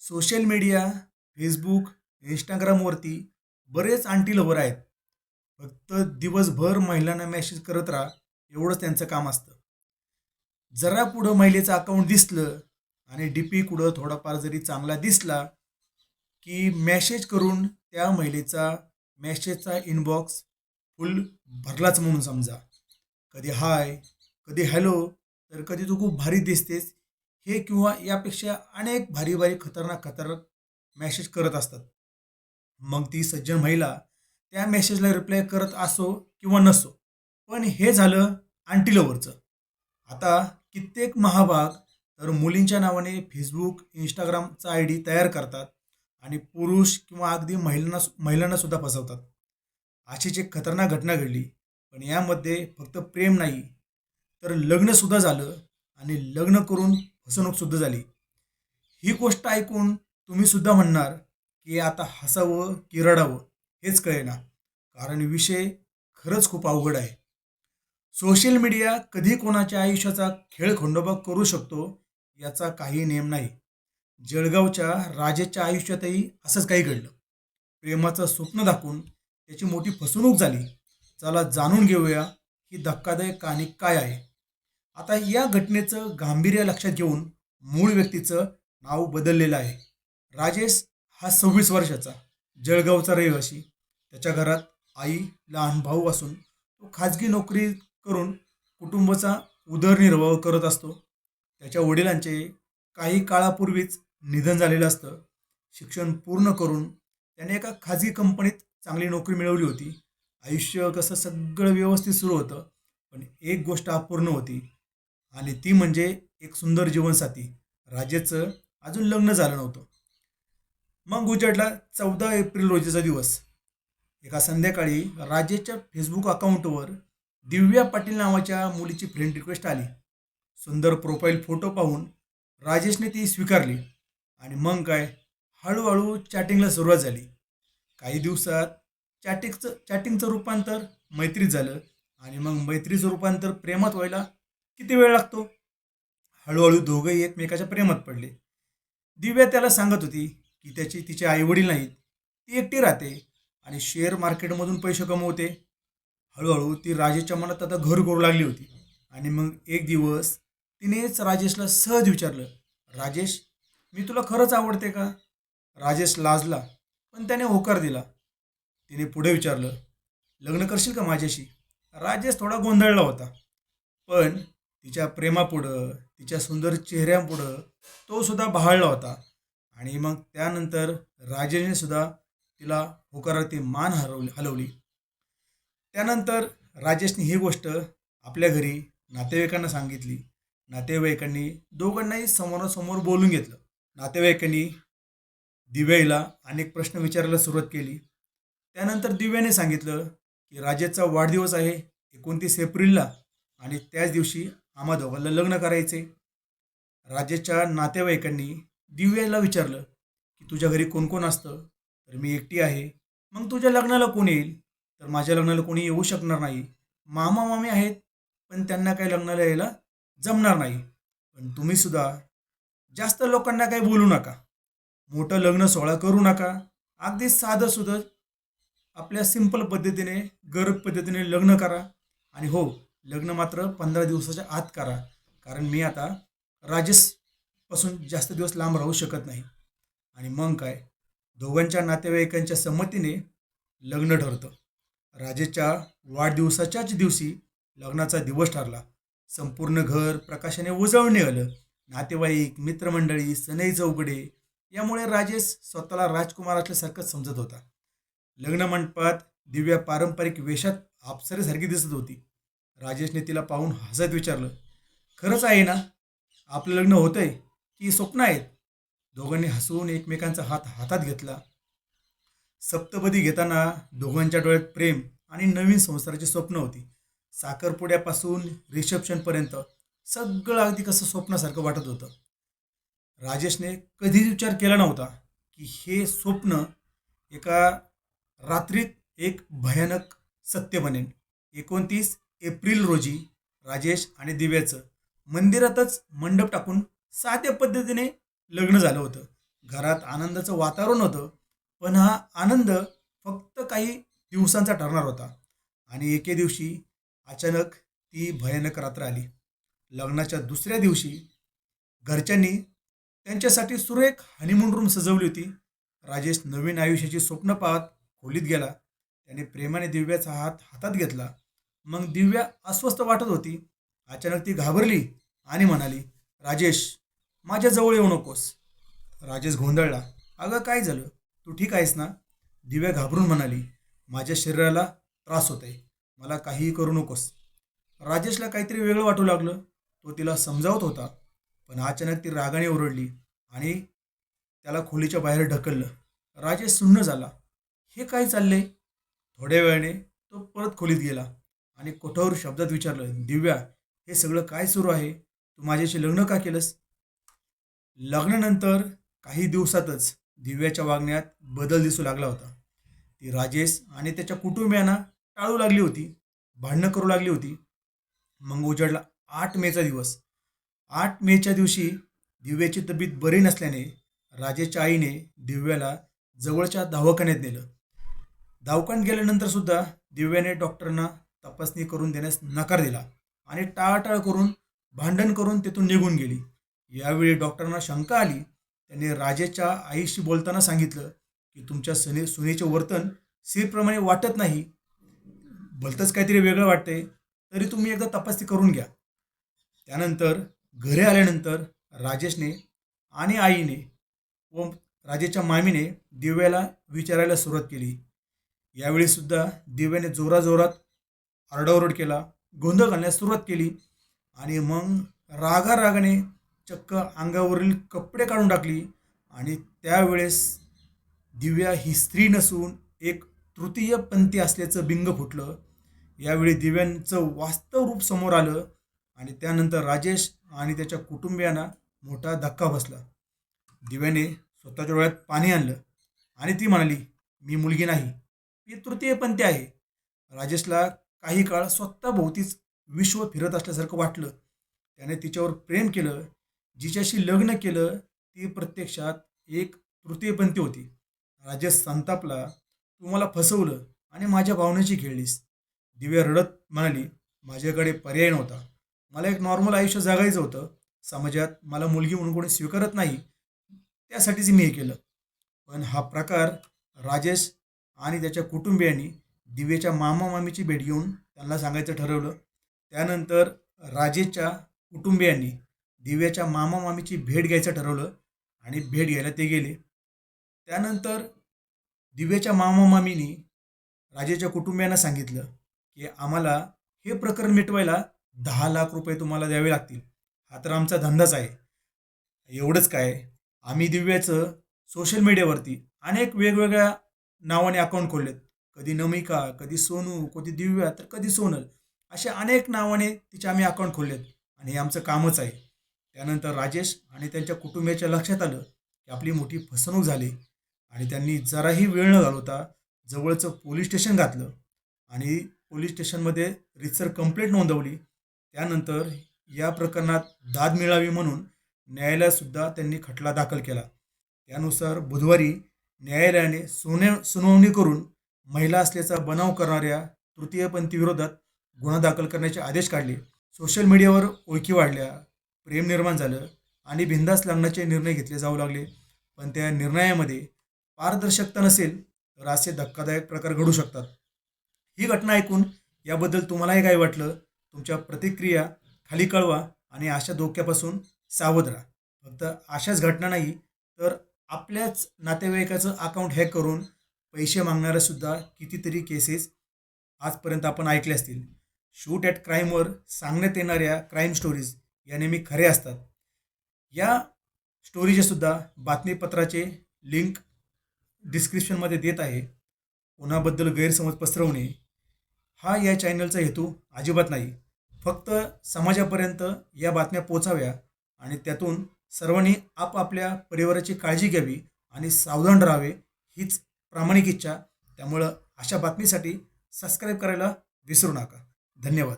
Social media, Facebook, इंस्टाग्रामवरती बरेच aunty lover आहेत. फक्त दिवसभर महिलांना मेसेज करत राहा, एवढंच त्यांचं काम असतं. जरा पुढं महिलेचं अकाउंट दिसलं आणि डी-पी कुठं थोडाफार जरी चांगला दिसला, की मेसेज करून त्या महिलेचा मेसेजचा इनबॉक्स फुल भरलाच म्हणून समजा. कधी हाय, कधी हॅलो, तर कधी तू खूप भारी दिसतेस, हे किंवा यापेक्षा अनेक भारी भारी खतरनाक खतरनाक मेसेज करत असतात. मग ती सज्जन महिला त्या मेसेजला रिप्लाय करत असो किंवा नसो, पण हे झालं आंटी लव्हरचं. आता कित्येक महाभाग तर मुलींच्या नावाने फेसबुक, इंस्टाग्रामचा आय डी तयार करतात आणि पुरुष किंवा अगदी महिलांना सुद्धा फसवतात. अशीच एक खतरनाक घटना घडली. पण यामध्ये फक्त प्रेम नाही, तर लग्नसुद्धा झालं आणि लग्न करून फसवणूकसुद्धा झाली. ही गोष्ट ऐकून तुम्ही सुद्धा म्हणणार, की आता हसावं की रडावं हेच कळेना. कारण विषय खरंच खूप अवघड आहे. सोशल मीडिया कधी कोणाच्या आयुष्याचा खेळखंडोबा करू शकतो याचा काही नेम नाही. जळगावच्या राजेशच्या आयुष्यातही असंच काही घडलं. प्रेमाचं स्वप्न दाखवून त्याची मोठी फसवणूक झाली. चला जाणून घेऊया ही धक्कादायक कहाणी काय आहे. आता या घटनेचं गांभीर्य लक्षात घेऊन मूळ व्यक्तीचं नाव बदललेलं आहे. राजेश हा 26 वर्षाचा जळगावचा रहिवासी. त्याच्या घरात आई, लहान भाऊ असून तो खाजगी नोकरी करून कुटुंबाचा उदरनिर्वाह करत असतो. त्याच्या वडिलांचे काही काळापूर्वीच निधन झालेलं असतं. शिक्षण पूर्ण करून त्याने एका खाजगी कंपनीत चांगली नोकरी मिळवली होती. आयुष्य कसं सगळं व्यवस्थित सुरू होतं. पण एक गोष्ट अपूर्ण होती आणि ती म्हणजे एक सुंदर जीवनसाथी. राजेचं अजून लग्न झालं नव्हतं. मग उजाडला 14 एप्रिल रोजीचा दिवस. एका संध्याकाळी राजेशच्या फेसबुक अकाउंटवर दिव्या पाटील नावाच्या मुलीची फ्रेंड रिक्वेस्ट आली. सुंदर प्रोफाईल फोटो पाहून राजेशने ती स्वीकारली आणि मग काय, हळूहळू चॅटिंगला सुरुवात झाली. काही दिवसात चॅटिंगचं रूपांतर मैत्रीत झालं आणि मग मैत्रीचं रूपांतर प्रेमात व्हायला किती वेळ लागतो. हळूहळू दोघंही एकमेकाच्या प्रेमात पडले. दिव्या त्याला सांगत होती की तिचे आईवडील नाहीत, ती एकटी राहते आणि शेअर मार्केटमधून पैसे कमवते. हळूहळू ती राजेशच्या मनात आता घर करू लागली होती. आणि मग एक दिवस तिनेच राजेशला सहज विचारलं, राजेश, मी तुला खरंच आवडते का? राजेश लाजला, पण त्याने होकार दिला. तिने पुढे विचारलं, लग्न करशील का माझ्याशी? राजेश थोडा गोंधळला होता, पण तिच्या प्रेमापुढं, तिच्या सुंदर चेहऱ्यापुढं तो सुद्धा बहाळला होता. आणि मग त्यानंतर राजेशने सुद्धा तिला होकारार्थी मान हलवली. त्यानंतर राजेशने ही गोष्ट आपल्या घरी नातेवाईकांना सांगितली. नातेवाईकांनी दोघांनाही समोरासमोर बोलून घेतलं. नातेवाईकांनी दिव्याला अनेक प्रश्न विचारायला सुरुवात केली. त्यानंतर दिव्याने सांगितलं की राजेशचा वाढदिवस आहे 29 एप्रिलला आणि त्याच दिवशी आम्हा दोघांना लग्न करायचे. राजेशच्या नातेवाईकांनी दिव्याला विचारलं की तुझ्या घरी कोण कोण असतं? तर मी एकटी आहे. मग तुझ्या लग्नाला कोण येईल? तर माझ्या लग्नाला कोणी येऊ शकणार नाही. मामा मामी आहेत, पण त्यांना काही लग्नाला यायला जमणार नाही. पण तुम्ही सुद्धा जास्त लोकांना काही बोलू नका. मोठं लग्न सोहळा करू नका. अगदी साधं सुधं आपल्या सिंपल पद्धतीने, गरीब पद्धतीने लग्न करा. आणि हो, लग्न मात्र 15 दिवसाच्या आत करा. कारण मी आता राजेशपासून जास्त दिवस लांब राहू शकत नाही. आणि मग काय, दोघांच्या नातेवाईकांच्या संमतीने लग्न ठरतं. राजेशच्या वाढदिवसाच्याच दिवशी लग्नाचा दिवस ठरला. संपूर्ण घर प्रकाशाने उजळून निघालं. नातेवाईक, मित्रमंडळी, सनई चौकडे, यामुळे राजेश स्वतःला राजकुमार असल्यासारखंच समजत होता. लग्न मंडपात दिव्या पारंपरिक वेशात अप्सरेसारखी दिसत होती. राजेशने तिला पाहून हसत विचारलं, खरंच आहे ना? आपलं लग्न होतंय की स्वप्न आहेत? दोघांनी हसून एकमेकांचा हात हातात घेतला. सप्तपदी घेताना दोघांच्या डोळ्यात प्रेम आणि नवीन संसाराची स्वप्न होती. साखरपुड्यापासून रिसेप्शनपर्यंत सगळं अगदी कसं स्वप्नासारखं वाटत होतं. राजेशने कधीच विचार केला नव्हता की हे स्वप्न एका रात्रीत एक भयानक सत्य बनेल. 29 एप्रिल रोजी राजेश आणि दिव्याचं मंदिरातच मंडप टाकून साध्या पद्धतीने लग्न झालं होतं. घरात आनंदाचं वातावरण होतं. पण हा आनंद फक्त काही दिवसांचा ठरणार होता आणि एके दिवशी अचानक ती भयानक रात्र आली. लग्नाच्या दुसऱ्या दिवशी घरच्यांनी त्यांच्यासाठी सुरेख हनीमून रूम सजवली होती. राजेश नवीन आयुष्याची स्वप्न पाहत खोलीत गेला. त्याने प्रेमाने दिव्याचा हात हातात घेतला. मग दिव्या अस्वस्थ वाटत होती. अचानक ती घाबरली आणि म्हणाली, "राजेश, माझ्या जवळ येऊ नकोस." राजेश गोंधळला. "अगं काय झालं? तू ठीक आहेस ना?" दिव्या घाबरून म्हणाली, "माझ्या शरीराला त्रास होत आहे. मला काहीही करू नकोस." राजेशला काहीतरी वेगळं वाटू लागलं. तो तिला समजावत होता, पण अचानक ती रागाने ओरडली आणि त्याला खोलीच्या बाहेर ढकललं. राजेश सुन्न झाला. हे काय चाललंय? थोड्या वेळाने तो परत खोलीत गेला आणि कठोर शब्दात विचारलं, "दिव्या, हे सगळं काय सुरू आहे? तू माझ्याशी लग्न का केलंस?" लग्नानंतर काही दिवसातच दिव्याच्या वागण्यात बदल दिसू लागला होता. ती राजेश आणि त्याच्या कुटुंबियांना टाळू लागली होती, भांडणं करू लागली होती. मग उजाडला 8 मेचा दिवस. 8 मेच्या दिवशी दिव्याची तब्येत बरी नसल्याने राजेशच्या आईने दिव्याला जवळच्या दवाखान्यात नेलं. दवाखान्यात गेल्यानंतर सुद्धा दिव्याने डॉक्टरांना तपासणी करून देण्यास नकार दिला आणि टाळाटाळ करून भांडण करून तिथून निघून गेली. यावेळी डॉक्टरांना शंका आली. त्यांनी राजेशच्या आईशी बोलताना सांगितलं की तुमच्या सुनेचे वर्तन स्त्रीप्रमाणे वाटत नाही, भलतंच काहीतरी वेगळं वाटतंय, तरी तुम्ही एकदा तपासणी करून घ्या. त्यानंतर घरी आल्यानंतर राजेशने आणि आईने व राजेशच्या मामीने दिव्याला विचारायला सुरुवात केली. यावेळी सुद्धा दिव्याने जोराजोरात आरडाओरड केला, गोंधळ घालण्यास सुरुवात केली आणि मग रागारागाने चक्क अंगावरील कपडे काढून टाकली आणि त्यावेळेस दिव्या ही स्त्री नसून एक तृतीयपंथी असल्याचं बिंग फुटलं. यावेळी दिव्यांचं वास्तव रूप समोर आलं आणि त्यानंतर राजेश आणि त्याच्या कुटुंबियांना मोठा धक्का बसला. दिव्याने स्वतःच्या डोळ्यात पाणी आणलं आणि ती म्हणाली, "मी मुलगी नाही, मी तृतीयपंथी आहे." राजेशला काही काळ स्वतःभोवतीच विश्व फिरत असल्यासारखं वाटलं. त्याने तिच्यावर प्रेम केलं. जिच्याशी लग्न केलं ती प्रत्यक्षात एक तृतीयपंथी होती. राजेश संतापला, "तू मला फसवलं आणि माझ्या भावनेची खेळलीस." दिव्या रडत म्हणाली, "माझ्याकडे पर्याय नव्हता. मला एक नॉर्मल आयुष्य जगायचं होतं. समाजात मला मुलगी म्हणून कोणी स्वीकारत नाही, त्यासाठीच मी हे केलं." पण हा प्रकार राजेश आणि त्याच्या कुटुंबियांनी दिव्याच्या मामा मामीची भेट घेऊन त्यांना सांगायचं ठरवलं. त्यानंतर राजेशच्या कुटुंबियांनी दिव्याच्या मामा मामीची भेट घ्यायचं ठरवलं आणि भेट घ्यायला ते गेले. त्यानंतर दिव्याच्या मामा मामीनी राजेशच्या कुटुंबियांना सांगितलं की आम्हाला हे प्रकरण मिटवायला 10 लाख रुपये तुम्हाला द्यावे लागतील. हा तर आमचा धंदाच आहे. एवढंच काय, आम्ही दिव्याचं सोशल मीडियावरती अनेक वेगवेगळ्या नावाने अकाउंट खोललेत. कधी नमिका, कधी सोनू, कधी दिव्या, तर कधी सोनल, असे अनेक नावाने तिचे आम्ही अकाउंट खोललेत आणि हे आमचं कामच आहे. त्यानंतर राजेश आणि त्यांच्या कुटुंबियाच्या लक्षात आलं की आपली मोठी फसवणूक झाली आणि त्यांनी जराही वेळ न घालवता जवळचं पोलीस स्टेशन घातलं आणि पोलीस स्टेशनमध्ये रीतसर कंप्लेंट नोंदवली. त्यानंतर या प्रकरणात दाद मिळावी म्हणून न्यायालयातसुद्धा त्यांनी खटला दाखल केला. त्यानुसार बुधवारी न्यायालयाने सुनावणी करून महिला असल्याचा बनाव करणाऱ्या तृतीयपंथी विरोधात गुन्हा दाखल करण्याचे आदेश काढले. सोशल मीडियावर ओळखी वाढल्या, प्रेम निर्माण झालं आणि बिनधास्त लग्नाचे निर्णय घेतले जाऊ लागले. पण त्या निर्णयामध्ये पारदर्शकता नसेल तर असे धक्कादायक प्रकार घडू शकतात. ही घटना ऐकून याबद्दल तुम्हालाही काय वाटलं? तुमच्या प्रतिक्रिया खाली कळवा आणि अशा धोक्यापासून सावध राहा. फक्त अशाच घटना नाही तर आपल्याच नातेवाईकाचं अकाउंट हॅक करून पैसे मागणाऱ्या सुद्धा कितीतरी केसेस आजपर्यंत आपण ऐकले असतील. शूट ॲट क्राईमवर सांगण्यात येणाऱ्या क्राईम स्टोरीज या नेहमी खऱ्या असतात. या स्टोरीचे सुद्धा बातमीपत्राचे लिंक डिस्क्रिप्शनमध्ये देत आहे. कोणाबद्दल गैरसमज पसरवणे हा या चॅनलचा हेतू अजिबात नाही. फक्त समाजापर्यंत या बातम्या पोचाव्या आणि त्यातून सर्वांनी आपापल्या परिवाराची काळजी घ्यावी आणि सावधान राहावे, हीच प्रामाणिक इच्छा. त्यामुळं अशा बातमीसाठी सबस्क्राईब करायला विसरू नका. धन्यवाद.